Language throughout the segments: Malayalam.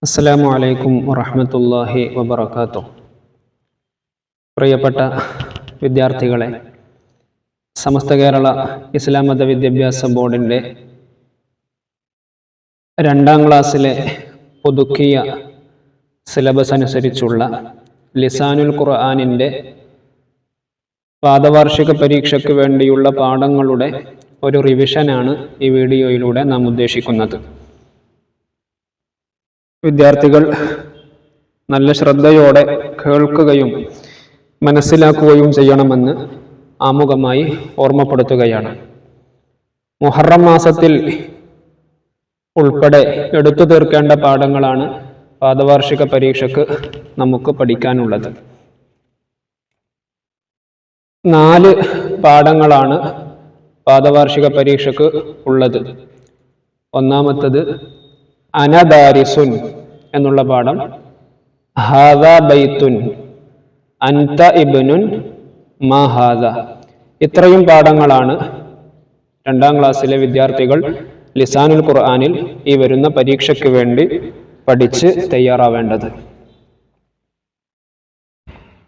അസ്സലാമു അലൈക്കും വറഹ്മത്തുള്ളാഹി വബറകാതുഹു. പ്രിയപ്പെട്ട വിദ്യാർത്ഥികളെ, സമസ്ത കേരള ഇസ്ലാം മത വിദ്യാഭ്യാസ ബോർഡിൻ്റെ 2ാം ക്ലാസ്സിലെ പുതുക്കിയ സിലബസ് അനുസരിച്ചുള്ള ലിസാനുൽ ഖുർആനിൻ്റെ പാദവാർഷിക പരീക്ഷയ്ക്ക് വേണ്ടിയുള്ള പാഠങ്ങളുടെ ഒരു റിവിഷനാണ് ഈ വീഡിയോയിലൂടെ നാം ഉദ്ദേശിക്കുന്നത്. വിദ്യാർത്ഥികൾ നല്ല ശ്രദ്ധയോടെ കേൾക്കുകയും മനസ്സിലാക്കുകയും ചെയ്യണമെന്ന് ആമുഖമായി ഓർമ്മപ്പെടുത്തുകയാണ്. മുഹറം മാസത്തിൽ ഉൾപ്പെടെ എടുത്തു തീർക്കേണ്ട പാഠങ്ങളാണ് പാദവാർഷിക പരീക്ഷയ്ക്ക് നമുക്ക് പഠിക്കാനുള്ളത്. 4 പാഠങ്ങളാണ് പാദവാർഷിക പരീക്ഷയ്ക്ക് ഉള്ളത്. ഒന്നാമത്തത് അനദാരിസുൻ എന്നുള്ള പാഠം, ഹാദാ ബൈത്തുൻ, അൻത ഇബ്നുൻ മാ ഹാദാ. ഇത്രയും പാഠങ്ങളാണ് 2ാം ക്ലാസ്സിലെ വിദ്യാർത്ഥികൾ ലിസാനുൽ ഖുർആനിൽ ഈ വരുന്ന പരീക്ഷയ്ക്ക് വേണ്ടി പഠിച്ച് തയ്യാറാവേണ്ടത്.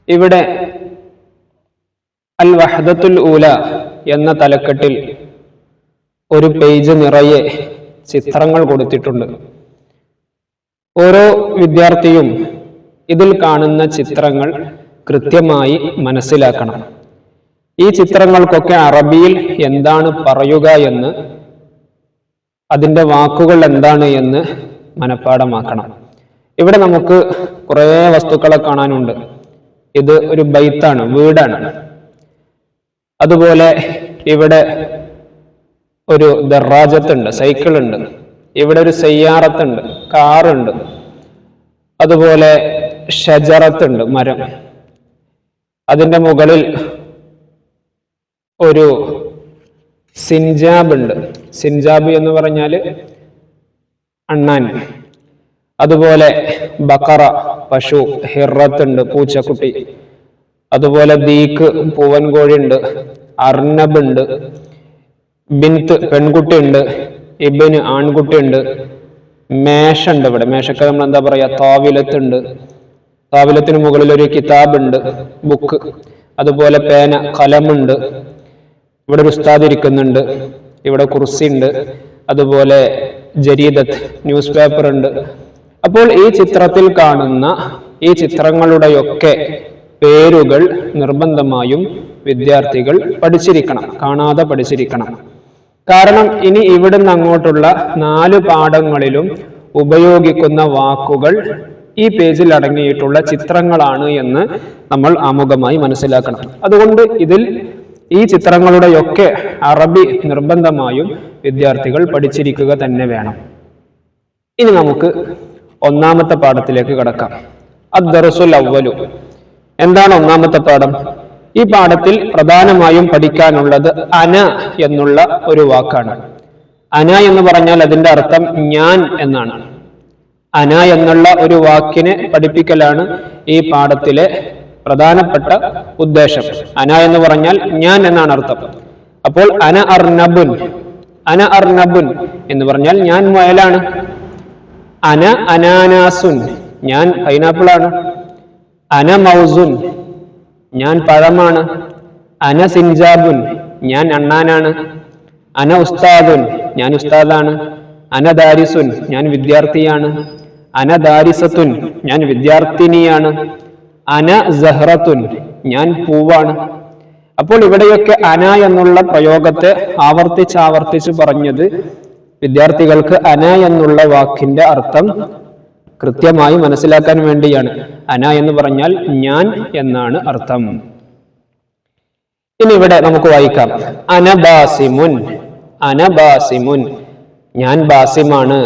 ഇവിടെ അൽ വഹദത്തുൽ ഊല എന്ന തലക്കെട്ടിൽ ഒരു പേജ് നിറയെ ചിത്രങ്ങൾ കൊടുത്തിട്ടുണ്ട്. ഓരോ വിദ്യാർത്ഥിയും ഇതിൽ കാണുന്ന ചിത്രങ്ങൾ കൃത്യമായി മനസ്സിലാക്കണം. ഈ ചിത്രങ്ങൾക്കൊക്കെ അറബിയിൽ എന്താണ് പറയുക എന്ന്, അതിൻ്റെ വാക്കുകൾ എന്താണ് എന്ന് മനഃപ്പാഠമാക്കണം. ഇവിടെ നമുക്ക് കുറേ വസ്തുക്കളെ കാണാനുണ്ട്. ഇത് ഒരു ബൈത്താണ്, വീടാണ്. അതുപോലെ ഇവിടെ ഒരു ദറാജത്തുണ്ട്, സൈക്കിളുണ്ട്. ഇവിടെ ഒരു സയ്യാറത്തുണ്ട്, കാറുണ്ട്. അതുപോലെ ഷജറത്തുണ്ട്, മരം. അതിൻ്റെ മുകളിൽ ഒരു സിൻജാബ് ഉണ്ട്. സിൻജാബ് എന്ന് പറഞ്ഞാൽ അണ്ണാൻ. അതുപോലെ ബക്കറ, പശു. ഹിറത്തുണ്ട്, പൂച്ചക്കുട്ടി. അതുപോലെ ദീക്ക്, പൂവൻ കോഴിയുണ്ട്. അർണബ് ഉണ്ട്. ബിൻത്ത്, പെൺകുട്ടിയുണ്ട്. ഇബ്ന്, ആൺകുട്ടിയുണ്ട്. മേശുണ്ട്. ഇവിടെ മേശക്ക് നമ്മൾ എന്താ പറയാ, താവിലത്തുണ്ട്. താവിലത്തിന് മുകളിൽ ഒരു കിതാബ് ഉണ്ട്, ബുക്ക്. അതുപോലെ പേന, കലമുണ്ട്. ഇവിടെ ഒരു ഉസ്താദ് ഇരിക്കുന്നുണ്ട്. ഇവിടെ കുർസി ഉണ്ട്. അതുപോലെ ജരീദത്ത്, ന്യൂസ് പേപ്പർ ഉണ്ട്. അപ്പോൾ ഈ ചിത്രത്തിൽ കാണുന്ന ഈ ചിത്രങ്ങളുടെയൊക്കെ പേരുകൾ നിർബന്ധമായും വിദ്യാർത്ഥികൾ പഠിച്ചിരിക്കണം, കാണാതെ പഠിച്ചിരിക്കണം. കാരണം ഇനി ഇവിടുന്ന് അങ്ങോട്ടുള്ള 4 പാഠങ്ങളിലും ഉപയോഗിക്കുന്ന വാക്കുകൾ ഈ പേജിൽ അടങ്ങിയിട്ടുള്ള ചിത്രങ്ങളാണ് എന്ന് നമ്മൾ ആമുഖമായി മനസ്സിലാക്കണം. അതുകൊണ്ട് ഈ ചിത്രങ്ങളുടെയൊക്കെ അറബി നിർബന്ധമായും വിദ്യാർത്ഥികൾ പഠിച്ചിരിക്കുക തന്നെ വേണം. ഇനി നമുക്ക് 1ാമത്തെ പാഠത്തിലേക്ക് കടക്കാം. അദ്ദർസുൽ അവ്വലു. എന്താണ് 1ാമത്തെ പാഠം? ഈ പാഠത്തിൽ പ്രധാനമായും പഠിക്കാനുള്ളത് അന എന്നുള്ള ഒരു വാക്കാണ്. അന എന്ന് പറഞ്ഞാൽ അതിന്റെ അർത്ഥം ഞാൻ എന്നാണ്. അന എന്നുള്ള ഒരു വാക്കിനെ പഠിപ്പിക്കലാണ് ഈ പാഠത്തിലെ പ്രധാനപ്പെട്ട ഉദ്ദേശം. അന എന്ന് പറഞ്ഞാൽ ഞാൻ എന്നാണ് അർത്ഥം. അപ്പോൾ അന അർനബുൻ, അന അർനബുൻ എന്ന് പറഞ്ഞാൽ ഞാൻ മുയലാണ്. അന അനാനാസുൻ, ഞാൻ പൈനാപ്പിൾ ആണ്. അന മൗസുൻ, ഞാൻ പഴമാണ്. അന സിൻജാബുൻ, ഞാൻ അണ്ണാനാണ്. അന ഉസ്താദുൻ, ഞാൻ ഉസ്താദാണ്. അന ദാരിസുൻ, ഞാൻ വിദ്യാർത്ഥിയാണ്. അന ദാരിസത്തുൻ, ഞാൻ വിദ്യാർത്ഥിനിയാണ്. അന സഹ്റത്തുൻ, ഞാൻ പൂവാണ്. അപ്പോൾ ഇവിടെയൊക്കെ അന എന്നുള്ള പ്രയോഗത്തെ ആവർത്തിച്ച് പറഞ്ഞത് വിദ്യാർത്ഥികൾക്ക് അന എന്നുള്ള വാക്കിന്റെ അർത്ഥം കൃത്യമായി മനസ്സിലാക്കാൻ വേണ്ടിയാണ്. അന എന്ന് പറഞ്ഞാൽ ഞാൻ എന്നാണ് അർത്ഥം. ഇനി ഇവിടെ നമുക്ക് വായിക്കാം. അനബാസിമുൻ, അനബാസിമുൻ, ഞാൻ ബാസിമാണ്.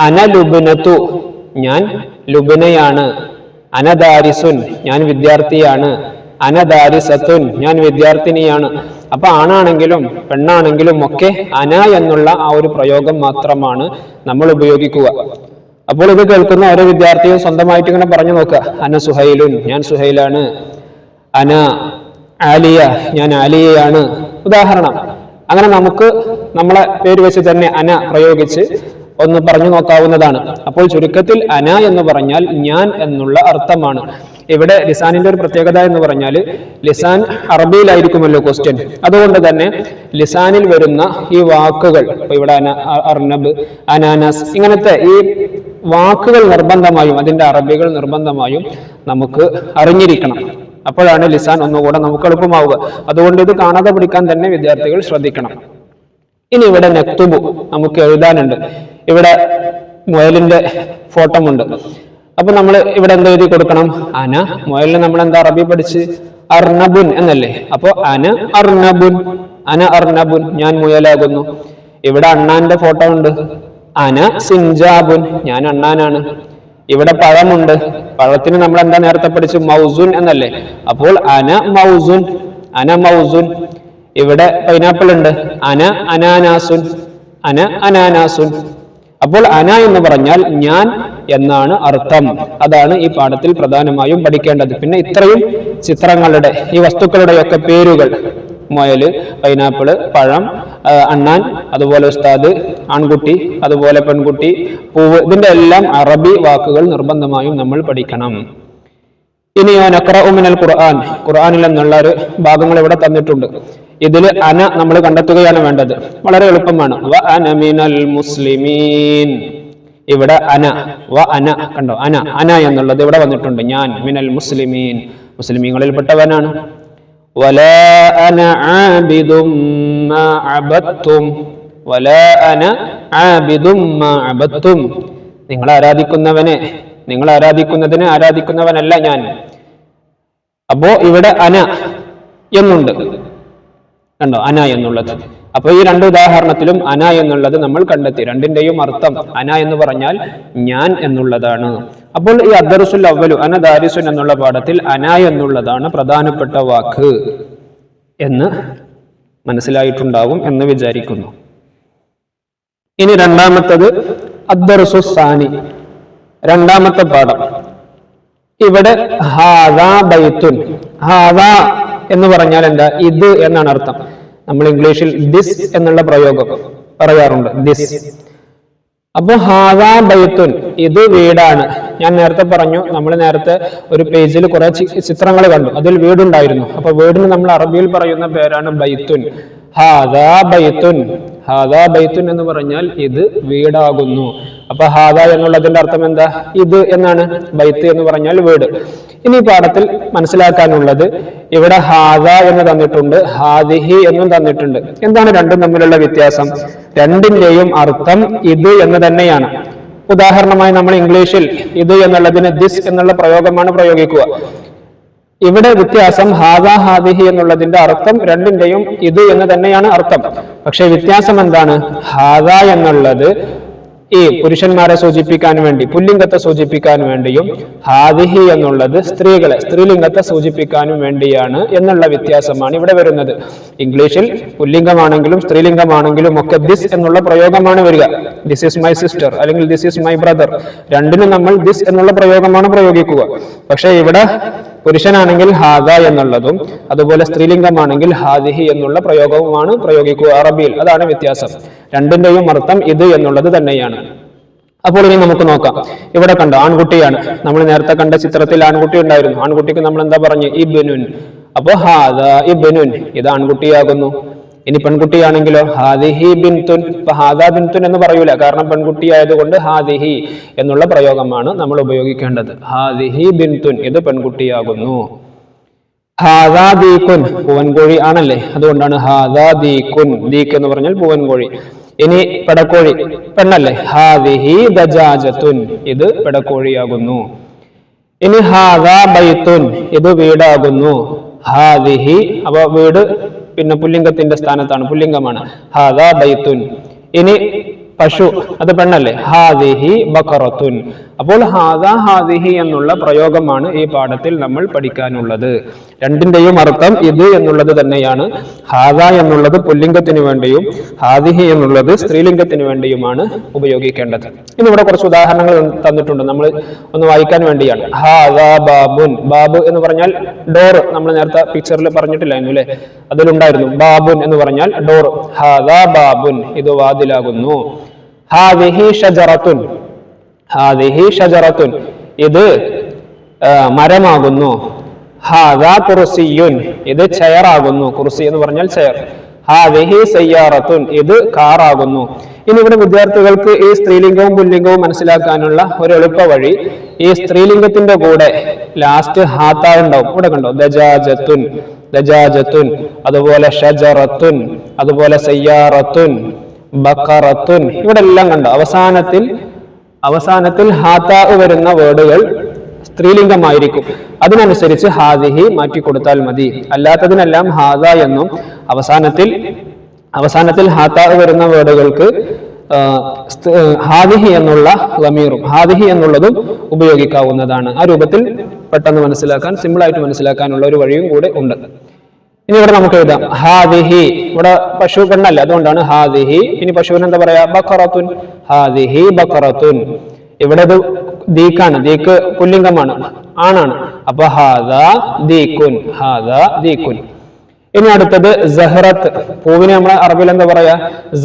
അനലുബ്നതു, ഞാൻ ലുബ്നയാണ്. അനദാരിസുൻ, ഞാൻ വിദ്യാർത്ഥിയാണ്. അനദാരിസത്തുൻ, ഞാൻ വിദ്യാർത്ഥിനിയാണ്. അപ്പൊ ആണാണെങ്കിലും പെണ്ണാണെങ്കിലും ഒക്കെ അന എന്നുള്ള ആ ഒരു പ്രയോഗം മാത്രമാണ് നമ്മൾ ഉപയോഗിക്കുക. അപ്പോൾ ഇത് കേൾക്കുന്ന ഓരോ വിദ്യാർത്ഥിയും സ്വന്തമായിട്ട് ഇങ്ങനെ പറഞ്ഞു നോക്കുക. അന സുഹൈലുൻ, ഞാൻ സുഹൈലാണ്. അന ആലിയ, ഞാൻ ആലിയയാണ്. ഉദാഹരണം. അങ്ങനെ നമുക്ക് നമ്മളെ പേര് വെച്ച് തന്നെ അന പ്രയോഗിച്ച് ഒന്ന് പറഞ്ഞു നോക്കാവുന്നതാണ്. അപ്പോൾ ചുരുക്കത്തിൽ അന എന്ന് പറഞ്ഞാൽ ഞാൻ എന്നുള്ള അർത്ഥമാണ്. ഇവിടെ ലിസാനിന്റെ ഒരു പ്രത്യേകത എന്ന് പറഞ്ഞാൽ ലിസാൻ അറബിയിലായിരിക്കുമല്ലോ ക്വസ്റ്റ്യൻ. അതുകൊണ്ട് തന്നെ ലിസാനിൽ വരുന്ന ഈ വാക്കുകൾ, ഇപ്പൊ ഇവിടെ അർനബ്, അനാനസ്, ഇങ്ങനത്തെ ഈ വാക്കുകൾ നിർബന്ധമായും അതിന്റെ അറബികൾ നിർബന്ധമായും നമുക്ക് അറിഞ്ഞിരിക്കണം. അപ്പോഴാണ് ലിസാൻ ഒന്നുകൂടെ നമുക്ക് എളുപ്പമാവുക. അതുകൊണ്ട് ഇത് കാണാതെ പഠിക്കാൻ തന്നെ വിദ്യാർത്ഥികൾ ശ്രദ്ധിക്കണം. ഇനി ഇവിടെ നക്തുബു നമുക്ക് എഴുതാനുണ്ട്. ഇവിടെ മുയലിന്റെ ഫോട്ടോ ഉണ്ട്. അപ്പൊ നമ്മൾ ഇവിടെ എന്താ എഴുതി കൊടുക്കണം? അന. മുയലിന് നമ്മൾ എന്താ അറബി പഠിച്ച്? അർനബുൻ എന്നല്ലേ? അപ്പൊ അന അർനബുൻ, അന അർനബുൻ, ഞാൻ മുയലാകുന്നു. ഇവിടെ അണ്ണാന്റെ ഫോട്ടോ ഉണ്ട്. അന സിൻജാബുൻ, ഞാൻ അണ്ണാനാണ്. ഇവിടെ പഴമുണ്ട്. പഴത്തിന് നമ്മൾ എന്താ നേരത്തെ പഠിച്ചു? മൗസുൻ എന്നല്ലേ? അപ്പോൾ അന മൗസുൻ, അന മൗസുൻ. ഇവിടെ പൈനാപ്പിൾ ഉണ്ട്. അന അനാനാസുൻ, അന അനാനാസുൻ. അപ്പോൾ അന എന്ന് പറഞ്ഞാൽ ഞാൻ എന്നാണ് അർത്ഥം. അതാണ് ഈ പാഠത്തിൽ പ്രധാനമായും പഠിക്കേണ്ടത്. പിന്നെ ഇത്രയും ചിത്രങ്ങളുടെ, ഈ വസ്തുക്കളുടെയൊക്കെ പേരുകൾ, മുയല്, പൈനാപ്പിള്, പഴം, അണ്ണാൻ, അതുപോലെ ഉസ്താദ്, ആൺകുട്ടി, അതുപോലെ പെൺകുട്ടി, പൂവ്, ഇതിന്റെ എല്ലാം അറബി വാക്കുകൾ നിർബന്ധമായും നമ്മൾ പഠിക്കണം. ഇനിയോ നഖ്റഉ മിനൽ ഖുർആൻ, ഖുർആനിൽ നിന്നുള്ള ഒരു ഭാഗങ്ങൾ ഇവിടെ തന്നിട്ടുണ്ട്. ഇതിൽ അന നമ്മൾ കണ്ടെത്തുകയാണ് വേണ്ടത്. വളരെ എളുപ്പമാണ്. വ അന മിനൽ മുസ്ലിമീൻ. ഇവിടെ അന, വ അന, കണ്ടോ? അന, അന എന്നുള്ളത് ഇവിടെ വന്നിട്ടുണ്ട്. ഞാൻ മിനൽ മുസ്ലിമീൻ, മുസ്ലിമീങ്ങളിൽപ്പെട്ടവനാണ്. വലാ അന ആബിദും മാ അബദ്തും, വലാ അന ആബിദും മാ അബദ്തും. നിങ്ങൾ ആരാധിക്കുന്നവനെ, നിങ്ങൾ ആരാധിക്കുന്നതിനെ ആരാധിക്കുന്നവനല്ല ഞാൻ. അപ്പോ ഇവിടെ അന എന്നുണ്ട്, കണ്ടോ? അന എന്നുള്ളത്. അപ്പൊ ഈ രണ്ട് ഉദാഹരണത്തിലും അന എന്നുള്ളത് നമ്മൾ കണ്ടെത്തി. രണ്ടിന്റെയും അർത്ഥം അന എന്ന് പറഞ്ഞാൽ ഞാൻ എന്നുള്ളതാണ്. അപ്പോൾ ഈ അദ്ദർസുൽ അവ്വലു അന ദാരിസുൻ എന്നുള്ള പാഠത്തിൽ അന എന്നുള്ളതാണ് പ്രധാനപ്പെട്ട വാക്ക് എന്ന് മനസ്സിലായിട്ടുണ്ടാവും എന്ന് വിചാരിക്കുന്നു. ഇനി രണ്ടാമത്തത് അദ്ദർസു സാനി, രണ്ടാമത്തെ പാഠം. ഇവിടെ ഹാദാ ബൈത്തുൻ. ഹാദാ എന്ന് പറഞ്ഞാൽ എന്താ? ഇത് എന്നാണ് അർത്ഥം. നമ്മൾ ഇംഗ്ലീഷിൽ ദിസ് എന്നുള്ള പ്രയോഗം പറയാറുണ്ട്, ദിസ്. അപ്പൊ ഹാദാ ബൈത്തുൻ, ഇത് വീടാണ്. ഞാൻ നേരത്തെ പറഞ്ഞു, നമ്മൾ നേരത്തെ ഒരു പേജിൽ കുറെ ചിത്രങ്ങൾ കണ്ടു, അതിൽ വീടുണ്ടായിരുന്നു. അപ്പൊ വീടിന് നമ്മൾ അറബിയിൽ പറയുന്ന പേരാണ് ബൈത്തുൻ. ഹാദാ ബൈത്തുൻ, ഹാദാ ബൈത്തുൻ എന്ന് പറഞ്ഞാൽ ഇത് വീടാകുന്നു. അപ്പൊ ഹാദ എന്നുള്ളതിന്റെ അർത്ഥം എന്താ? ഇത് എന്നാണ്. ബൈത്ത് എന്ന് പറഞ്ഞാൽ വീട്. ഇനി പാഠത്തിൽ മനസ്സിലാക്കാനുള്ളത്, ഇവിടെ ഹാദ എന്ന് തന്നിട്ടുണ്ട്, ഹാദിഹി എന്നും തന്നിട്ടുണ്ട്. എന്താണ് രണ്ടും തമ്മിലുള്ള വ്യത്യാസം? രണ്ടിന്റെയും അർത്ഥം ഇത് എന്ന് തന്നെയാണ്. ഉദാഹരണമായി നമ്മൾ ഇംഗ്ലീഷിൽ ഇത് എന്നുള്ളതിന് ദിസ് എന്നുള്ള പ്രയോഗമാണ് പ്രയോഗിക്കുക. ഇവിടെ വ്യത്യാസം ഹാദാ ഹാദിഹി എന്നുള്ളതിന്റെ അർത്ഥം രണ്ടിന്റെയും ഇത് എന്ന് തന്നെയാണ് അർത്ഥം. പക്ഷെ വ്യത്യാസം എന്താണ്? ഹാദാ എന്നുള്ളത് ഈ പുരുഷന്മാരെ സൂചിപ്പിക്കാൻ വേണ്ടി, പുല്ലിംഗത്തെ സൂചിപ്പിക്കാൻ വേണ്ടിയും, ഹാദിഹി എന്നുള്ളത് സ്ത്രീകളെ, സ്ത്രീലിംഗത്തെ സൂചിപ്പിക്കാനും വേണ്ടിയാണ് എന്നുള്ള വ്യത്യാസമാണ് ഇവിടെ വരുന്നത്. ഇംഗ്ലീഷിൽ പുല്ലിംഗമാണെങ്കിലും സ്ത്രീലിംഗമാണെങ്കിലും ഒക്കെ ദിസ് എന്നുള്ള പ്രയോഗമാണ് വരിക. ദിസ് ഈസ് മൈ സിസ്റ്റർ അല്ലെങ്കിൽ ദിസ് ഈസ് മൈ ബ്രദർ, രണ്ടിനും നമ്മൾ ദിസ് എന്നുള്ള പ്രയോഗമാണ് പ്രയോഗിക്കുക. പക്ഷെ ഇവിടെ പുരുഷനാണെങ്കിൽ ഹാദ എന്നുള്ളതും അതുപോലെ സ്ത്രീലിംഗമാണെങ്കിൽ ഹാദിഹി എന്നുള്ള പ്രയോഗവുമാണ് പ്രയോഗിക്കുക അറബിയിൽ. അതാണ് വ്യത്യാസം. രണ്ടിന്റെയും അർത്ഥം ഇത് എന്നുള്ളത് തന്നെയാണ്. അപ്പോൾ ഇനി നമുക്ക് നോക്കാം. ഇവിടെ കണ്ടോ, ആൺകുട്ടിയാണ്. നമ്മൾ നേരത്തെ കണ്ട ചിത്രത്തിൽ ആൺകുട്ടി ഉണ്ടായിരുന്നു. ആൺകുട്ടിക്ക് നമ്മൾ എന്താ പറഞ്ഞു? ഇബ്നുൻ. അപ്പോ ഹാദാ ഇബ്നുൻ, ഇത് ആൺകുട്ടിയാകുന്നു. ഇനി പെൺകുട്ടിയാണെങ്കിലോ ഹാദിഹി ബിൻതുൻ. ഇപ്പൊ ഹാദാ ബിൻതുൻ എന്ന് പറയൂല, കാരണം പെൺകുട്ടി ആയതുകൊണ്ട് ഹാദിഹി എന്നുള്ള പ്രയോഗമാണ് നമ്മൾ ഉപയോഗിക്കേണ്ടത്. ഹാദിഹി ബിൻതുൻ, ഇത് പെൺകുട്ടിയാകുന്നു. ഹാദാ ദീകുൻ, പൂവൻകോഴി ആണല്ലേ, അതുകൊണ്ടാണ് ഹാദാ ദീകുൻ. ദീക്ക് എന്ന് പറഞ്ഞാൽ പൂവൻകോഴി. ഇനി പെടക്കോഴി പെണ്ണല്ലേ, ഹാദിഹി ദജാജത്തുൻ, ഇത് പെടക്കോഴിയാകുന്നു. ഇനി ഹാദാ ബൈത്തുൻ, ഇത് വീടാകുന്നു. ഹാദിഹി, അപ്പൊ വീട് പിന്നെ പുല്ലിംഗത്തിന്റെ സ്ഥാനത്താണ്, പുല്ലിംഗമാണ്. ഹാദാ ബൈത്തുൻ. ഇനി പശു, അത് പെണ്ണല്ലേ, ഹാദിഹി ബഖറത്തുൻ. അപ്പോൾ ഹാദാ ഹാദിഹി എന്നുള്ള പ്രയോഗമാണ് ഈ പാഠത്തിൽ നമ്മൾ പഠിക്കാനുള്ളത്. രണ്ടിന്റെയും അർത്ഥം ഇത് എന്നുള്ളത് തന്നെയാണ്. ഹാദാ എന്നുള്ളത് പുല്ലിംഗത്തിന് വേണ്ടിയും ഹാദിഹി എന്നുള്ളത് സ്ത്രീലിംഗത്തിന് വേണ്ടിയുമാണ് ഉപയോഗിക്കേണ്ടത്. ഇനി ഇവിടെ കുറച്ച് ഉദാഹരണങ്ങൾ തന്നിട്ടുണ്ട്, നമ്മൾ ഒന്ന് വായിക്കാൻ വേണ്ടിയാണ്. ഹാദാ ബാബുൻ. ബാബ് എന്ന് പറഞ്ഞാൽ ഡോർ. നമ്മൾ നേരത്തെ പിക്ചറിൽ പറഞ്ഞിട്ടില്ലായിരുന്നു അല്ലെ, അതിലുണ്ടായിരുന്നു. ബാബുൻ എന്ന് പറഞ്ഞാൽ ഡോർ. ഹാദാ ബാബുൻ, ഇത് വാതിലാകുന്നു. ഹാദിഹി ഷജറത്തുൻ, ഹാദിഹി ഷജറത്തുൻ, ഇത് മരമാകുന്നു. ഹാദാ കുർസിയുൻ, ഇത് ചെയറാകുന്നു. കുർസി എന്ന് പറഞ്ഞാൽ ചെയർ. ഹാദിഹി സയ്യാറത്തുൻ, ഇത് കാറാകുന്നു. ഇനി ഇവിടെ വിദ്യാർത്ഥികൾക്ക് ഈ സ്ത്രീലിംഗവും പുല്ലിംഗവും മനസ്സിലാക്കാനുള്ള ഒരു എളുപ്പ വഴി, ഈ സ്ത്രീലിംഗത്തിന്റെ കൂടെ ലാസ്റ്റ് ഹാത്ത ഉണ്ടാവും. ഇവിടെ കണ്ടോ, ദജാജത്തുൻ, ദജാജത്തുൻ, അതുപോലെ ഷജറത്തുൻ, അതുപോലെ സയ്യാറത്തുൻ, ബഖറത്തുൻ, ഇവിടെ എല്ലാം കണ്ടോ അവസാനത്തിൽ ഹാത്ത വരുന്ന വേർഡുകൾ സ്ത്രീലിംഗമായിരിക്കും. അതിനനുസരിച്ച് ഹാദിഹി മാറ്റി കൊടുത്താൽ മതി. അല്ലാത്തതിനെല്ലാം ഹാദ എന്നും അവസാനത്തിൽ ഹാത്ത വരുന്ന വേർഡുകൾക്ക് ഹാദിഹി എന്നുള്ള ലമീറും ഹാദിഹി എന്നുള്ളതും ഉപയോഗിക്കാവുന്നതാണ്. ആ രൂപത്തിൽ പെട്ടെന്ന് മനസ്സിലാക്കാൻ, സിമ്പിൾ ആയിട്ട് മനസ്സിലാക്കാനുള്ള ഒരു വഴിയും കൂടെ ഉണ്ട്. ഇനി ഇവിടെ നമുക്ക് എഴുതാം ഹാദിഹി. ഇവിടെ പശു പെണ്ണല്ല, അതുകൊണ്ടാണ് ഹാദിഹി. ഇനി പശുവിന് എന്താ പറയാ? ബഖറത്തുൻ. ഹാദിഹി ബഖറത്തുൻ. ഇവിടെ ഇത് ദീക്കാണ്, ദീക്ക് പുല്ലിംഗമാണ്, ആണാണ്. അപ്പൊ ഹാദാ ദീക്കുൻ, ഹാദാ ദീക്കുൻ. ഇനി അടുത്തത് സഹ്റത്ത്. പൂവിനെ നമ്മൾ അറബിയിൽ എന്താ പറയാ?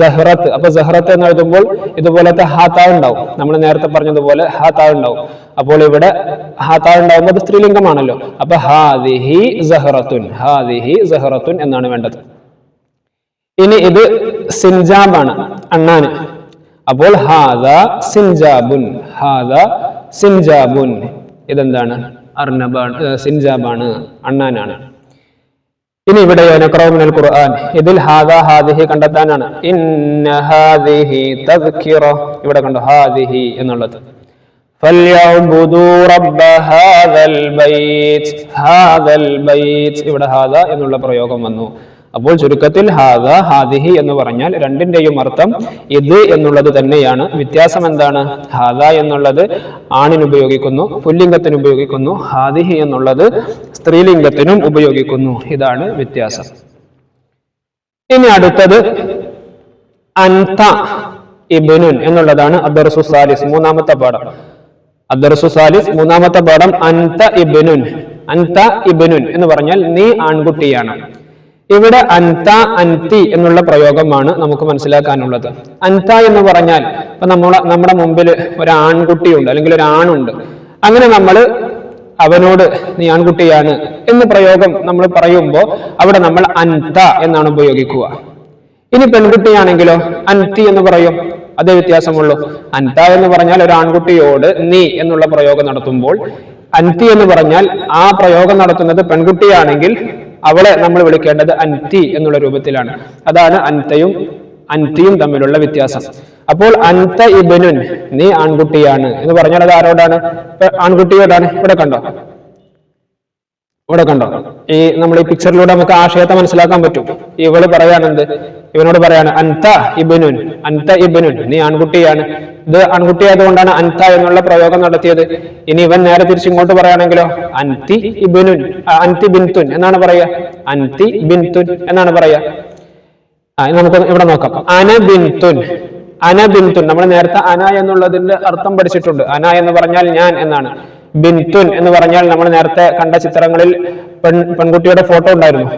സഹ്റത്ത്. അപ്പൊ സഹ്റത്ത് എന്ന് എഴുതുമ്പോൾ ഇതുപോലത്തെ ഹാത്താ ഉണ്ടാവും. നമ്മൾ നേരത്തെ പറഞ്ഞതുപോലെ ഹാത്താ ഉണ്ടാവും. അപ്പോൾ ഇവിടെ ഹാത്താ ഉണ്ടാവുമ്പോൾ അത് സ്ത്രീലിംഗമാണല്ലോ. അപ്പൊ ഹാദിഹി സഹ്റത്തുൻ, ഹാദിഹി സഹ്റത്തുൻ എന്നാണ് വേണ്ടത്. ഇനി ഇത് സിൻജാബാണ്, അണ്ണാന്. അപ്പോൾ ഹാദാ സിൻജാബുൻ, ഹാദാ സിൻജാബുൻ. ഇതെന്താണ്? അർണബാണ്, സിൻജാബാണ്, അണ്ണാനാണ്. ഇനി ഇവിടെ നഖറഉ ഖുർആൻ, ഇതിൽ ഹാദാ ഹാദിഹി കണ്ടെത്താനാണ്. ഇന്ന ഹാദിഹി തദ്കിറ, ഇവിടെ കണ്ടോ ഹാദിഹി എന്നുള്ളത്. ഫൽയഅ്ബുദൂ റബ്ബ ഹാദൽ ബൈത്ത്, ഹാദൽ ബൈത്ത്, ഇവിടെ ഹാദാ എന്നുള്ള പ്രയോഗം വന്നു. അപ്പോൾ ചുരുക്കത്തിൽ ഹാദാ ഹാദിഹി എന്ന് പറഞ്ഞാൽ രണ്ടിന്റെയും അർത്ഥം ഇത് എന്നുള്ളത് തന്നെയാണ്. വ്യത്യാസം എന്താണ്? ഹാദാ എന്നുള്ളത് ആണിന് ഉപയോഗിക്കുന്നു, പുല്ലിംഗത്തിന് ഉപയോഗിക്കുന്നു. ഹാദിഹി എന്നുള്ളത് സ്ത്രീലിംഗത്തിനും ഉപയോഗിക്കുന്നു. ഇതാണ് വ്യത്യാസം. ഇനി അടുത്തത് അൻത ഇബ്നുൻ എന്നുള്ളതാണ് അദ്ദർസു സാലിസ്, മൂന്നാമത്തെ പാഠം. അദ്ദർസു സാലിസ് മൂന്നാമത്തെ പാഠം അൻത ഇബ്നുൻ. അൻത ഇബ്നുൻ എന്ന് പറഞ്ഞാൽ നീ ആൺകുട്ടിയാണ്. ഇവിടെ അൻത അൻതി എന്നുള്ള പ്രയോഗമാണ് നമുക്ക് മനസ്സിലാക്കാനുള്ളത്. അൻത എന്ന് പറഞ്ഞാൽ ഇപ്പൊ നമ്മുടെ മുമ്പിൽ ഒരു ആൺകുട്ടിയുണ്ട്, അല്ലെങ്കിൽ ഒരു ആണുണ്ട്. അങ്ങനെ നമ്മൾ അവനോട് നീ ആൺകുട്ടിയാണ് എന്ന പ്രയോഗം നമ്മൾ പറയുമ്പോൾ അവിടെ നമ്മൾ അൻത എന്നാണ് ഉപയോഗിക്കുക. ഇനി പെൺകുട്ടിയാണെങ്കിലോ അൻതി എന്ന് പറയും. അതേ വ്യത്യാസമുള്ളൂ. അൻത എന്ന് പറഞ്ഞാൽ ഒരു ആൺകുട്ടിയോട് നീ എന്നുള്ള പ്രയോഗം നടത്തുമ്പോൾ, അൻതി എന്ന് പറഞ്ഞാൽ ആ പ്രയോഗം നടത്തുന്നത് പെൺകുട്ടിയാണെങ്കിൽ അവളെ നമ്മൾ വിളിക്കേണ്ടത് അൻതി എന്നുള്ള രൂപത്തിലാണ്. അതാണ് അൻതിയും തമ്മിലുള്ള വ്യത്യാസം. അപ്പോൾ അൻത ഇബ്നുൻ, നീ ആൺകുട്ടിയാണ് എന്ന് പറഞ്ഞാൽ അത് ആരോടാണ്? ആൺകുട്ടിയോടാണ്. ഇവിടെ കണ്ടോ, ഇവിടെ കണ്ടോ, ഈ നമ്മൾ ഈ പിക്ചറിലൂടെ നമുക്ക് ആശയത്തെ മനസ്സിലാക്കാൻ പറ്റും. ഇവള് പറയാണെന്ത്? ഇവനോട് പറയാണ് അൻത ഇബ്നുൻ, അൻത ഇബ്നുൻ, നീ ആൺകുട്ടിയാണ്. ഇത് ആൺകുട്ടിയായതുകൊണ്ടാണ് അൻത എന്നുള്ള പ്രയോഗം നടത്തിയത്. ഇനി ഇവൻ നേരെ തിരിച്ചിങ്ങോട്ട് പറയുകയാണെങ്കിലോ അൻതി ഇബ്നുൻ, അൻതി ബിൻതുൻ എന്നാണ് പറയാ. അൻതി ബിൻതുൻ എന്നാണ് പറയാ. നമുക്ക് ഇവിടെ നോക്കാം. അന ബിൻതുൻ, അന ബിൻതുൻ. നമ്മൾ നേരത്തെ അന എന്നുള്ളതിന്റെ അർത്ഥം പഠിച്ചിട്ടുണ്ട്. അന എന്ന് പറഞ്ഞാൽ ഞാൻ എന്നാണ്. ബിൻതുൻ എന്ന് പറഞ്ഞാൽ നമ്മൾ നേരത്തെ കണ്ട ചിത്രങ്ങളിൽ പെൺകുട്ടിയുടെ ഫോട്ടോ ഉണ്ടായിരുന്നു.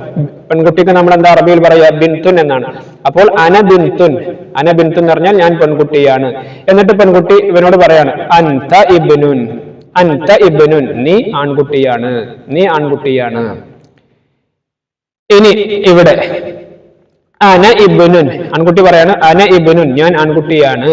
പെൺകുട്ടിക്ക് നമ്മൾ എന്താ അറബിയിൽ പറയാ? ബിൻതുൻ എന്നാണ്. അപ്പോൾ അന ബിൻതുൻ, അന ബിൻതുൻ എന്ന് പറഞ്ഞാൽ ഞാൻ പെൺകുട്ടിയാണ്. എന്നിട്ട് പെൺകുട്ടി ഇവനോട് പറയാണ് അൻത ഇബ്നുൻ, അൻത ഇബ്നുൻ, നീ ആൺകുട്ടിയാണ്, നീ ആൺകുട്ടിയാണ്. ഇനി ഇവിടെ അന ഇബ്നുൻ, ആൺകുട്ടി പറയാണ് അന ഇബ്നുൻ, ഞാൻ ആൺകുട്ടിയാണ്.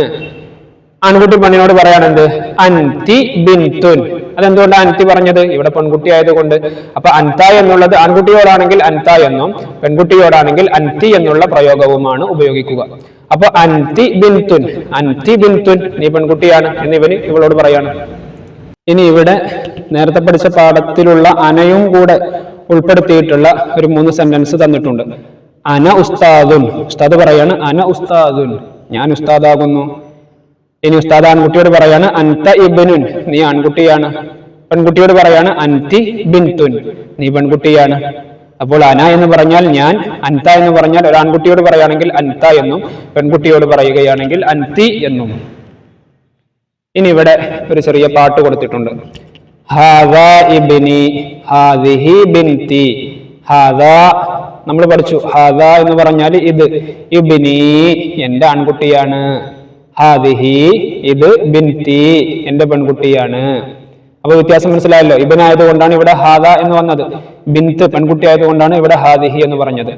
ആൺകുട്ടി പെണ്ണിനോട് പറയാണെന്ത്? അൻതി ബിൻതുൻ. അതെന്തുകൊണ്ടാണ് അൻതി പറഞ്ഞത്? ഇവിടെ പെൺകുട്ടി ആയതുകൊണ്ട്. അപ്പൊ അൻത എന്നുള്ളത് ആൺകുട്ടിയോടാണെങ്കിൽ അൻത എന്നും പെൺകുട്ടിയോടാണെങ്കിൽ അൻതി എന്നുള്ള പ്രയോഗവുമാണ് ഉപയോഗിക്കുക. അപ്പൊ അൻതി ബിൻതുൻ, അൻതി ബിൻതുൻ, നീ പെൺകുട്ടിയാണ് എന്നിവന് ഇവളോട് പറയാണ്. ഇനി ഇവിടെ നേരത്തെ പഠിച്ച പാഠത്തിലുള്ള അനയും കൂടെ ഉൾപ്പെടുത്തിയിട്ടുള്ള ഒരു 3 സെന്റൻസ് തന്നിട്ടുണ്ട്. അന ഉസ്താദുൻ, ഉസ്താദ് പറയാണ് അന ഉസ്താദുൻ, ഞാൻ ഉസ്താദാകുന്നു. ഇനി ഉസ്താദ് ആൺകുട്ടിയോട് പറയാണ് അൻത ഇബ്നുൻ, നീ ആൺകുട്ടിയാണ്. പെൺകുട്ടിയോട് പറയാണ് അൻതി ബിൻതുൻ, നീ പെൺകുട്ടിയാണ്. അപ്പോൾ അന എന്ന് പറഞ്ഞാൽ ഞാൻ, അൻത എന്ന് പറഞ്ഞാൽ ഒരു ആൺകുട്ടിയോട് പറയുകയാണെങ്കിൽ അൻത എന്നും പെൺകുട്ടിയോട് പറയുകയാണെങ്കിൽ അൻതി എന്നും. ഇനി ഇവിടെ ഒരു ചെറിയ പാട്ട് കൊടുത്തിട്ടുണ്ട്. ഹാദാ ഇബ്നി ഹാദിഹി ബിൻതി. ഹാദാ നമ്മൾ പഠിച്ചു, ഹാദാ എന്ന് പറഞ്ഞാൽ ഇത്, ഇബ്നി എന്റെ ആൺകുട്ടിയാണ്. ഹാദിഹി ഇത് ബിൻതി എന്റെ പെൺകുട്ടിയാണ്. അപ്പൊ വ്യത്യാസം മനസ്സിലായല്ലോ. ഇബൻ ആയതുകൊണ്ടാണ് ഇവിടെ ഹാദ എന്ന് വന്നത്, ബിൻത്ത് പെൺകുട്ടി ആയതുകൊണ്ടാണ് ഇവിടെ ഹാദിഹി എന്ന് പറഞ്ഞത്.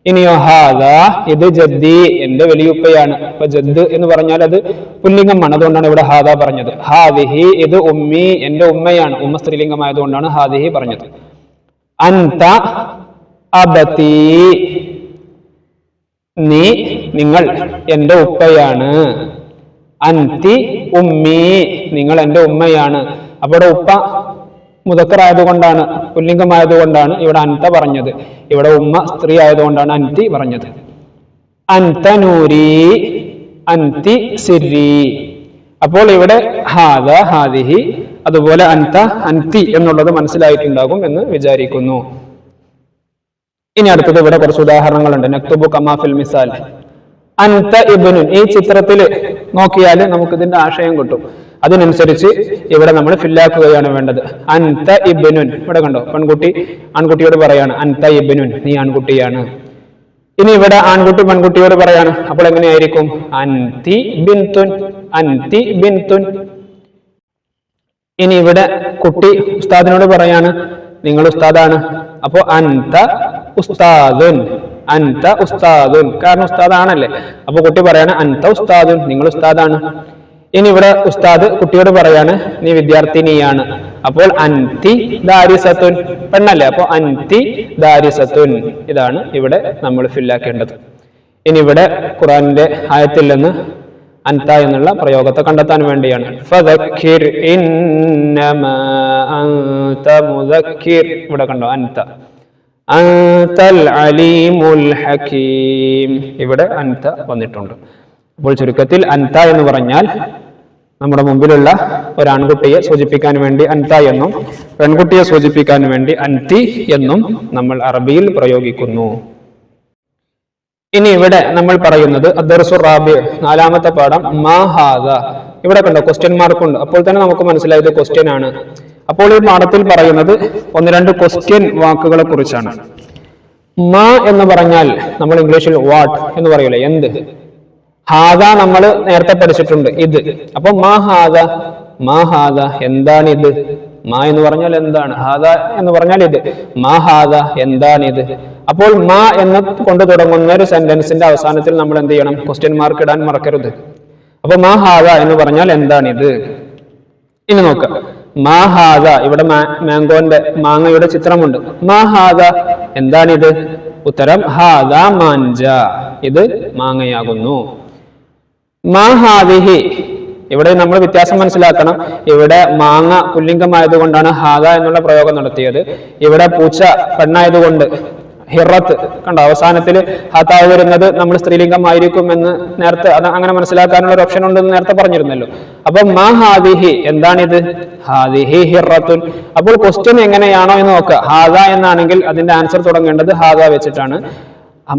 ഇനിയോ ഹാദ ഇത് ജദ്ദി എന്റെ വലിയുപ്പയാണ്. അപ്പൊ ജദ് എന്ന് പറഞ്ഞാൽ അത് പുല്ലിംഗമാണ്, അതുകൊണ്ടാണ് ഇവിടെ ഹാദ പറഞ്ഞത്. ഹാദിഹി ഇത് ഉമ്മി എന്റെ ഉമ്മയാണ്, ഉമ്മ സ്ത്രീലിംഗമായതുകൊണ്ടാണ് ഹാദിഹി പറഞ്ഞത്. അൻത അബതി നീ നിങ്ങൾ എന്റെ ഉപ്പയാണ്. അൻതി ഉമ്മി നിങ്ങൾ എന്റെ ഉമ്മയാണ്. അവിടെ ഉപ്പ മുദക്കർ ആയതുകൊണ്ടാണ്, പുല്ലിംഗമായതുകൊണ്ടാണ് ഇവിടെ അൻത പറഞ്ഞത്. ഇവിടെ ഉമ്മ സ്ത്രീ ആയതുകൊണ്ടാണ് അൻതി പറഞ്ഞത്. അൻത നൂരി അൻതി സിരി. അപ്പോൾ ഇവിടെ ഹാദ ഹാദിഹി അതുപോലെ അൻത അൻതി എന്നുള്ളത് മനസ്സിലായിട്ടുണ്ടാകും എന്ന് വിചാരിക്കുന്നു. ഇനി അടുത്തത് ഇവിടെ കുറച്ച് ഉദാഹരണങ്ങളുണ്ട്. നക്തുബു കമാ ഫിൽ മിസാൽ. അൻത ഇബ്നുൻ ഈ ചിത്രത്തിൽ നോക്കിയാൽ നമുക്ക് ഇതിന്റെ ആശയം കിട്ടും. അതിനനുസരിച്ച് ഇവിടെ നമ്മൾ ഫില്ലാക്കുകയാണ് വേണ്ടത്. അൻത ഇബ്നുൻ ഇവിടെ കണ്ടോ, പെൺകുട്ടി ആൺകുട്ടിയോട് പറയാണ് അൻത ഇബ്നുൻ നീ ആൺകുട്ടിയാണ്. ഇനി ഇവിടെ ആൺകുട്ടി പെൺകുട്ടിയോട് പറയാണ്, അപ്പോൾ എങ്ങനെയായിരിക്കും? അൻതി ബിൻതുൻ അൻതി ബിൻതുൻ. ഇനി ഇവിടെ കുട്ടി ഉസ്താദിനോട് പറയാണ് നിങ്ങൾ ഉസ്താദാണ്. അപ്പോ അൻത ഉസ്താദുൻ അൻത ഉസ്താദുൻ, കാരണം ഉസ്താദാണല്ലേ. അപ്പൊ കുട്ടി പറയാണ് അൻത ഉസ്താദുൻ നിങ്ങൾ ഉസ്താദാണ്. ഇനി ഇവിടെ ഉസ്താദ് കുട്ടിയോട് പറയാണ് നീ വിദ്യാർത്ഥിനിയാണ്. അപ്പോൾ അൻതി ദാരിസത്തുൻ പെണ്ണല്ലേ, അപ്പൊ അൻതി ദാരിസത്തുൻ. ഇതാണ് ഇവിടെ നമ്മൾ ഫില്ലാക്കേണ്ടത്. ഇനി ഇവിടെ ഖുർആനിന്റെ ആയത്തിൽ നിന്ന് അൻത എന്നുള്ള പ്രയോഗത്തെ കണ്ടെത്താൻ വേണ്ടിയാണ്. ഫദക്കിർ ഇന്നമാ അൻത മുദക്കിർ. ഇവിടെ കണ്ടോ അൻത അൻതൽ അലീമുൽ ഹകീം. ഇവിടെ അൻത വന്നിട്ടുണ്ട്. അപ്പോൾ ചുരുക്കത്തിൽ അൻത എന്ന് പറഞ്ഞാൽ നമ്മുടെ മുമ്പിലുള്ള ഒരു ആൺകുട്ടിയെ സൂചിപ്പിക്കാൻ വേണ്ടി അൻത എന്നും പെൺകുട്ടിയെ സൂചിപ്പിക്കാൻ വേണ്ടി അൻതി എന്നും നമ്മൾ അറബിയിൽ പ്രയോഗിക്കുന്നു. ഇനി ഇവിടെ നമ്മൾ പറയുന്നത് അദ്ദർസു റാബി നാലാമത്തെ പാഠം മാ ഹാദ. ഇവിടെ കണ്ടോ ക്വസ്റ്റ്യൻ മാർക്ക് ഉണ്ട്. അപ്പോൾ തന്നെ നമുക്ക് മനസ്സിലായത് ക്വസ്റ്റ്യൻ ആണ്. അപ്പോൾ ഈ പാഠത്തിൽ പറയുന്നത് ഒന്ന് രണ്ട് ക്വസ്റ്റ്യൻ വാക്കുകളെ കുറിച്ചാണ്. മാ എന്ന് പറഞ്ഞാൽ നമ്മൾ ഇംഗ്ലീഷിൽ വാട്ട് എന്ന് പറയൂലേ, എന്ത്. ഹാദ നമ്മൾ നേരത്തെ പഠിച്ചിട്ടുണ്ട്, ഇത്. അപ്പൊ മാ ഹാദ മാ ഹാദ എന്താണിത്. മാ എന്ന് പറഞ്ഞാൽ എന്താണ്, ഹാദ എന്ന് പറഞ്ഞാൽ ഇത്. മാ ഹാദ എന്താണിത്. അപ്പോൾ മാ എന്ന് കൊണ്ട് തുടങ്ങുന്ന ഒരു സെന്റൻസിന്റെ അവസാനത്തിൽ നമ്മൾ എന്ത് ചെയ്യണം? ക്വസ്റ്റ്യൻ മാർക്ക് ഇടാൻ മറക്കരുത്. അപ്പൊ മാ ഹാദ എന്ന് പറഞ്ഞാൽ എന്താണിത്. ഇനി നോക്കാം. മാ ഹാദ ഇവിടെ മാംഗോന്റെ മാങ്ങയുടെ ചിത്രമുണ്ട്. മാ ഹാദ എന്താണിത്. ഉത്തരം ഹാദ മാഞ്ച ഇത് മാങ്ങയാകുന്നു. മാ ഹാദിഹി ഇവിടെ നമ്മൾ വ്യത്യാസം മനസ്സിലാക്കണം. ഇവിടെ മാങ്ങ പുല്ലിംഗമായതുകൊണ്ടാണ് ഹാദ എന്നുള്ള പ്രയോഗം നടത്തിയത്. ഇവിടെ പൂച്ച പെണ്ണായതുകൊണ്ട് ഹിറത്ത് കണ്ടോ അവസാനത്തിൽ ഹാത്തായി വരുന്നത് നമ്മൾ സ്ത്രീലിംഗമായിരിക്കും എന്ന് നേരത്തെ അത് അങ്ങനെ മനസ്സിലാക്കാനുള്ള ഒരു ഓപ്ഷൻ ഉണ്ടെന്ന് നേരത്തെ പറഞ്ഞിരുന്നല്ലോ. അപ്പൊ മാ ഹാദിഹി എന്താണിത്. ഹാദിഹി ഹിറത്തുൻ. അപ്പോൾ ക്വസ്റ്റ്യൻ എങ്ങനെയാണോ എന്ന് നോക്കുക. ഹാദ എന്നാണെങ്കിൽ അതിന്റെ ആൻസർ തുടങ്ങേണ്ടത് ഹാദ വെച്ചിട്ടാണ്.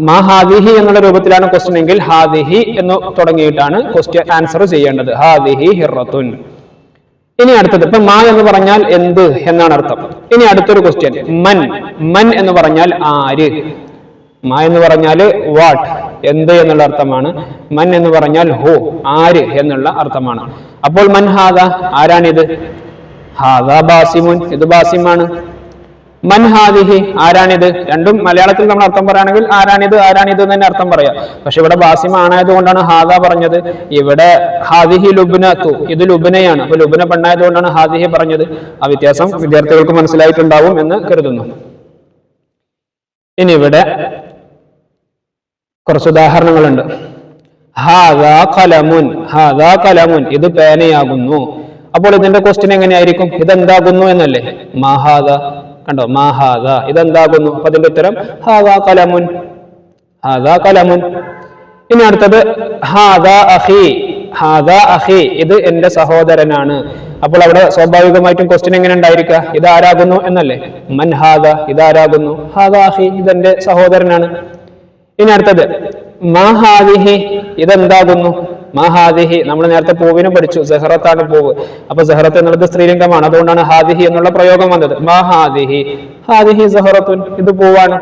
മാ ഹാദിഹി എന്നുള്ള രൂപത്തിലാണ് ക്വസ്റ്റ്യൻ എങ്കിൽ ഹാദിഹി എന്ന് തുടങ്ങിയിട്ടാണ് ക്വസ്റ്റ്യൻ ആൻസർ ചെയ്യേണ്ടത്. ഹാദിഹി ഹിറത്തുൻ. ഇനി അടുത്തത് ഇപ്പൊ മാ എന്ന് പറഞ്ഞാൽ എന്ത് എന്നാണ് അർത്ഥം. ഇനി അടുത്തൊരു ക്വസ്റ്റ്യൻ മൻ. മൻ എന്ന് പറഞ്ഞാൽ ആര്. മാ എന്ന് പറഞ്ഞാൽ വാട്ട് എന്ത് എന്നുള്ള അർത്ഥമാണ്. മൻ എന്ന് പറഞ്ഞാൽ ഹു ആര് എന്നുള്ള അർത്ഥമാണ്. അപ്പോൾ മൻ ഹാദ ആരാണിത്. ഹാദ ബാസിമുൻ ഇത് ബാസിമാണ്. മൻ ഹാദിഹി ആരാണിത്. രണ്ടും മലയാളത്തിൽ നമ്മൾ അർത്ഥം പറയുകയാണെങ്കിൽ ആരാണിത് ആരാണിത് എന്ന് തന്നെ അർത്ഥം പറയാം. പക്ഷെ ഇവിടെ ബാസിമ ആണായത് കൊണ്ടാണ് ഹാദ പറഞ്ഞത്. ഇവിടെ ഹാദിഹി ലുബ്നത്തു ഇത് ലുബ്നയാണ്. അപ്പൊ ലുബ്ന പെണ്ണായത് കൊണ്ടാണ് ഹാദിഹി പറഞ്ഞത്. ആ വ്യത്യാസം വിദ്യാർത്ഥികൾക്ക് മനസ്സിലായിട്ടുണ്ടാവും എന്ന് കരുതുന്നു. ഇനി ഇവിടെ കുറച്ച് ഉദാഹരണങ്ങളുണ്ട്. ഹാദാ ഖലമുൻ ഹാദാ ഖലമുൻ ഇത് പേനയാകുന്നു. അപ്പോൾ ഇതിന്റെ ക്വസ്റ്റ്യൻ എങ്ങനെയായിരിക്കും. ഇതെന്താകുന്നു എന്നല്ലേ. മാഹാദ കണ്ടോ മാഹാദ ഇതെന്താകുന്നു. അപ്പൊ അതിന്റെ ഉത്തരം ഹാദാ ഖലമുൻ ഹാദാ ഖലമുൻ. ഇനി അടുത്തത് ഹാദാ അഖി ഹാദാ അഖി ഇത് എന്റെ സഹോദരനാണ്. അപ്പോൾ അവിടെ സ്വാഭാവികമായിട്ടും ക്വസ്റ്റ്യൻ എങ്ങനെ ഉണ്ടായിരിക്കുക. ഇതാരാകുന്നു എന്നല്ലേ. മൻ ഹാദ ഇതാരാകുന്നു. ഹാദാ അഖി ഇതെന്റെ സഹോദരനാണ്. ഇനി അടുത്തത് മാ ഹാദിഹി ഇതെന്താകുന്നു. മാ ഹാദിഹി നമ്മൾ നേരത്തെ പൂവിനെ പഠിച്ചു. സഹറത്താണ് പൂവ്. അപ്പൊ സഹറത്ത് എന്നുള്ളത് സ്ത്രീലിംഗമാണ്. അതുകൊണ്ടാണ് ഹാദിഹി എന്നുള്ള പ്രയോഗം വന്നത്. മാ ഹാദിഹി ഹാദിഹി സഹറത്തുൻ ഇത് പൂവാണ്.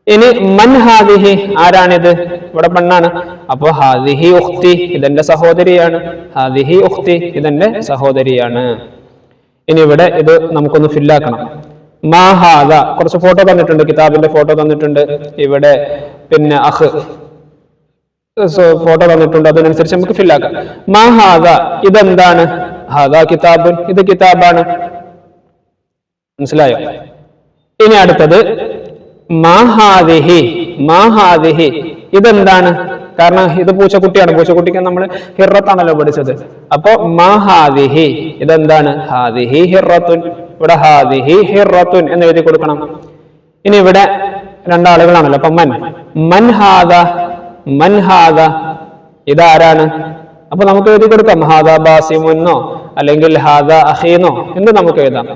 ഇനി മൻ ഹാദിഹി ആരാണിത്. ഇവിടെ പെണ്ണാണ്. അപ്പൊ ഹാദിഹി ഉഖ്തി ഇതെന്റെ സഹോദരിയാണ്, ഹാദിഹി ഉഖ്തി ഇതെന്റെ സഹോദരിയാണ്. ഇനി ഇവിടെ ഇത് നമുക്കൊന്ന് ഫില്ലാക്കണം. മാ ഹാദ, കുറച്ച് ഫോട്ടോ തന്നിട്ടുണ്ട്, കിതാബിന്റെ ഫോട്ടോ തന്നിട്ടുണ്ട്, ഇവിടെ പിന്നെ അഹ് ഫോട്ടോ തന്നിട്ടുണ്ട്, അതിനനുസരിച്ച് നമുക്ക് ഫില്ലാക്കാം. മാ ഹാദ ഇതെന്താണ്? ഹാദ കിതാബുൻ, ഇത് കിതാബാണ്. മനസ്സിലായോ? ഇനി അടുത്തത് മാ ഹാദിഹി, മാ ഹാദിഹി ഇതെന്താണ്? കാരണം ഇത് പൂച്ചക്കുട്ടിയാണ്, പൂച്ചക്കുട്ടിക്ക് നമ്മൾ ഹിറത്താണല്ലോ പഠിച്ചത്. അപ്പൊ മാ ഹാദിഹി ഇതെന്താണ്? ഹാദിഹി ഹിറത്തുൻ, ഇവിടെ ഹാദിഹി ഹിറത്തുൻ എന്ന് എഴുതി കൊടുക്കണം. ഇനി ഇവിടെ രണ്ടാളുകളാണല്ലോ, അപ്പൊ മൻ ഹാദ, മൻ ഹാദ ഇതാരാണ്? അപ്പൊ നമുക്ക് എഴുതി കൊടുക്കാം ഹാദ ബാസിമുന്നോ അല്ലെങ്കിൽ ഹാദ അഹീനോ എന്ന് നമുക്ക് എഴുതാം.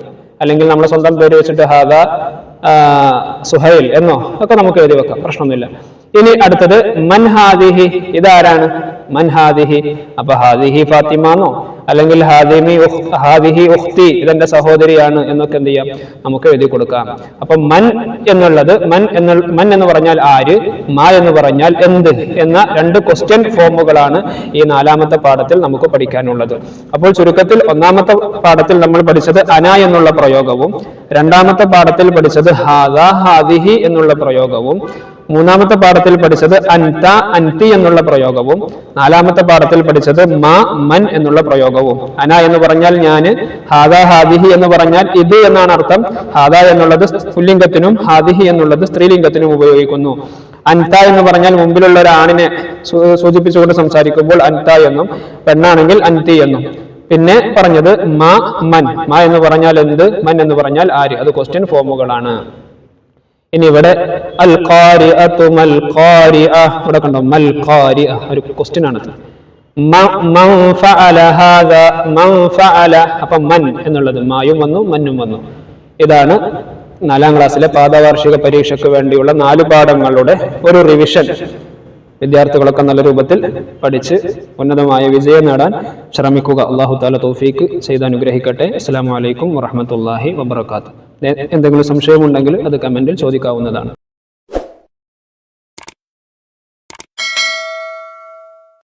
അല്ലെങ്കിൽ നമ്മുടെ സ്വന്തം പേര് വെച്ചിട്ട് ഹാദ സുഹൈൽ എന്നോ ഒക്കെ നമുക്ക് എഴുതി വെക്കാം, പ്രശ്നമൊന്നുമില്ല. ഇനി അടുത്തത് മൻ ഹാദിഹി ഇതാരാണ്? മൻ ഹാദിഹി, അപ്പൊ ഹാദിഹി ഫാത്തിമാന്നോ അല്ലെങ്കിൽ ഹാദിഹി ഉഖ്തി ഇതെന്റെ സഹോദരിയാണ് എന്നൊക്കെ എന്ത് ചെയ്യാം, നമുക്ക് എഴുതി കൊടുക്കാം. അപ്പൊ മൻ എന്നുള്ളത് മൻ എന്ന് പറഞ്ഞാൽ ആര്, മാ എന്ന് പറഞ്ഞാൽ എന്ത് എന്ന രണ്ട് ക്വസ്റ്റ്യൻ ഫോമുകളാണ് ഈ 4ാമത്തെ പാഠത്തിൽ നമുക്ക് പഠിക്കാനുള്ളത്. അപ്പോൾ ചുരുക്കത്തിൽ 1ാമത്തെ പാഠത്തിൽ നമ്മൾ പഠിച്ചത് അന എന്നുള്ള പ്രയോഗവും 2ാമത്തെ പാഠത്തിൽ പഠിച്ചത് ഹാദ ഹാദിഹി എന്നുള്ള പ്രയോഗവും 3ാമത്തെ പാഠത്തിൽ പഠിച്ചത് അൻത അൻതി എന്നുള്ള പ്രയോഗവും 4ാമത്തെ പാഠത്തിൽ പഠിച്ചത് മാ മൻ എന്നുള്ള പ്രയോഗവും. അന എന്ന് പറഞ്ഞാൽ ഞാന്, ഹാദ ഹാദിഹി എന്ന് പറഞ്ഞാൽ ഇത് എന്നാണ് അർത്ഥം. ഹാദ എന്നുള്ളത് പുല്ലിംഗത്തിനും ഹാദിഹി എന്നുള്ളത് സ്ത്രീലിംഗത്തിനും ഉപയോഗിക്കുന്നു. അൻത എന്ന് പറഞ്ഞാൽ മുമ്പിലുള്ള ഒരു ആണിനെ സൂചിപ്പിച്ചുകൊണ്ട് സംസാരിക്കുമ്പോൾ അൻത എന്നും, പെണ്ണാണെങ്കിൽ അൻതി എന്നും. പിന്നെ പറഞ്ഞത് മാ മൻ, മാ എന്ന് പറഞ്ഞാൽ എന്ത്, മൻ എന്ന് പറഞ്ഞാൽ ആര്, അത് ക്വസ്റ്റ്യൻ ഫോമുകളാണ്. ഇനി ഇവിടെ അൽ ഖാരിഅതു മൽ ഖാരിഅ, ഇവിടെ കണ്ടോ മൽ ഖാരിഅ ഒരു ക്വസ്റ്റ്യൻ ആണ്. മൻ ഫഅല ഹാദ, മൻ ഫഅല, അപ്പൊ മൻ എന്നുള്ളത് മായും വന്നു മന്നും വന്നു. ഇതാണ് 4ാം ക്ലാസ്സിലെ പാദവാർഷിക പരീക്ഷയ്ക്ക് വേണ്ടിയുള്ള 4 പാഠങ്ങളുടെ ഒരു റിവിഷൻ. വിദ്യാർത്ഥികളൊക്കെ നല്ല രൂപത്തിൽ പഠിച്ച് ഉന്നതമായ വിജയം നേടാൻ ശ്രമിക്കുക. അല്ലാഹു തആല തൗഫീക്ക് ചെയ്ത് അനുഗ്രഹിക്കട്ടെ. അസ്സലാമു അലൈക്കും വറഹ്മത്തുള്ളാഹി വബറകാതുഹു. എന്തെങ്കിലും സംശയമുണ്ടെങ്കിൽ അത് കമന്റിൽ ചോദിക്കാവുന്നതാണ്.